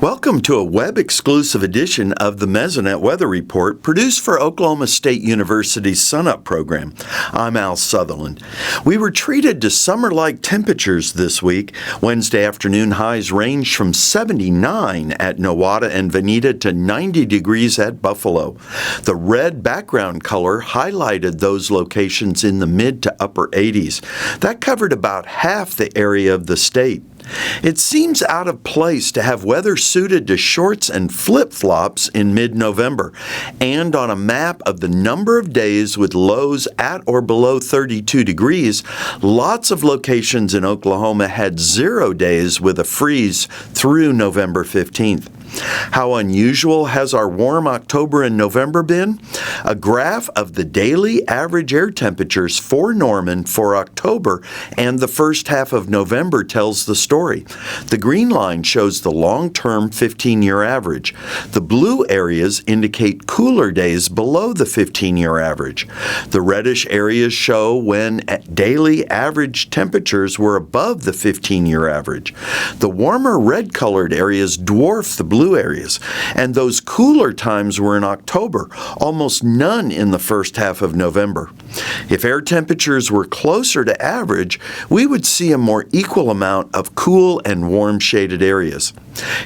Welcome to a web-exclusive edition of the Mesonet Weather Report produced for Oklahoma State University's SunUp program. I'm Al Sutherland. We were treated to summer-like temperatures this week. Wednesday afternoon highs ranged from 79 at Nowata and Veneta to 90 degrees at Buffalo. The red background color highlighted those locations in the mid to upper 80s. That covered about half the area of the state. It seems out of place to have weather suited to shorts and flip-flops in mid-November, and on a map of the number of days with lows at or below 32 degrees, lots of locations in Oklahoma had 0 days with a freeze through November 15th. How unusual has our warm October and November been? A graph of the daily average air temperatures for Norman for October and the first half of November tells the story. The green line shows the long-term 15-year average. The blue areas indicate cooler days below the 15-year average. The reddish areas show when daily average temperatures were above the 15-year average. The warmer red-colored areas dwarf the blue areas, and those cooler times were in October, almost none in the first half of November. If air temperatures were closer to average, we would see a more equal amount of cool and warm shaded areas.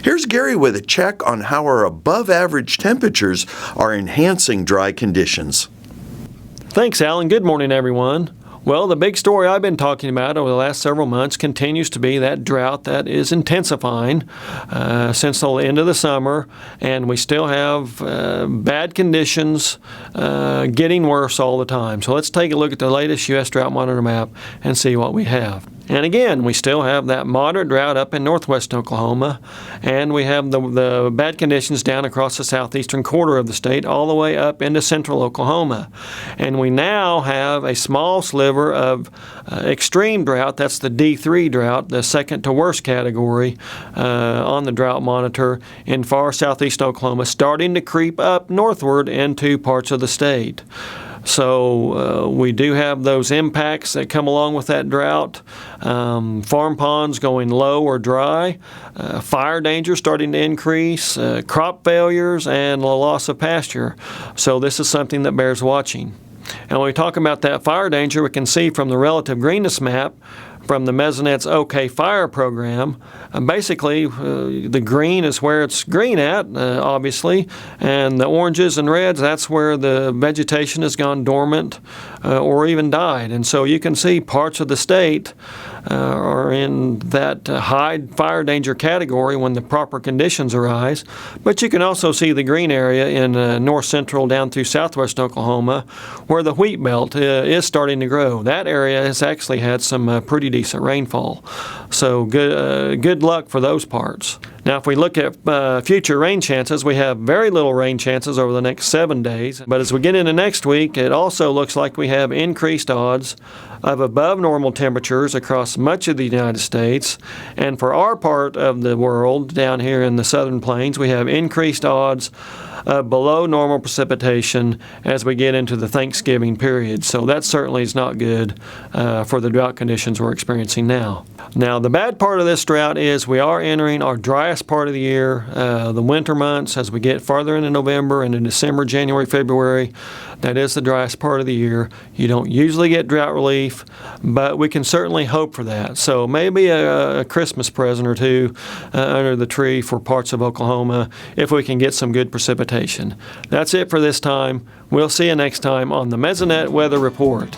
Here's Gary with a check on how our above average temperatures are enhancing dry conditions. Thanks, Alan. Good morning, everyone. Well, the big story I've been talking about over the last several months continues to be that drought that is intensifying since the end of the summer, and we still have bad conditions getting worse all the time. So let's take a look at the latest U.S. Drought Monitor map and see what we have. And again, we still have that moderate drought up in northwest Oklahoma, and we have the bad conditions down across the southeastern quarter of the state all the way up into central Oklahoma. And we now have a small sliver of extreme drought. That's the D3 drought, the second to worst category on the drought monitor in far southeast Oklahoma, starting to creep up northward into parts of the state. So we do have those impacts that come along with that drought. Farm ponds going low or dry, fire danger starting to increase, crop failures, and the loss of pasture. So this is something that bears watching. And when we talk about that fire danger, we can see from the relative greenness map from the Mesonet's OK Fire program, basically the green is where it's green at, obviously, and the oranges and reds, that's where the vegetation has gone dormant or even died. And so you can see parts of the state are in that high fire danger category when the proper conditions arise. But you can also see the green area in north central down through southwest Oklahoma where the wheat belt is starting to grow. That area has actually had some pretty decent rainfall. So good luck for those parts. Now, if we look at future rain chances, we have very little rain chances over the next 7 days. But as we get into next week, it also looks like we have increased odds of above normal temperatures across much of the United States. And for our part of the world, down here in the southern plains, we have increased odds of below normal precipitation as we get into the Thanksgiving period. So that certainly is not good for the drought conditions we're experiencing now. Now, the bad part of this drought is we are entering our driest part of the year, the winter months, as we get farther into November and in December, January, February. That is the driest part of the year. You don't usually get drought relief, but we can certainly hope for that. So maybe a Christmas present or two under the tree for parts of Oklahoma if we can get some good precipitation. That's it for this time. We'll see you next time on the Mesonet Weather Report.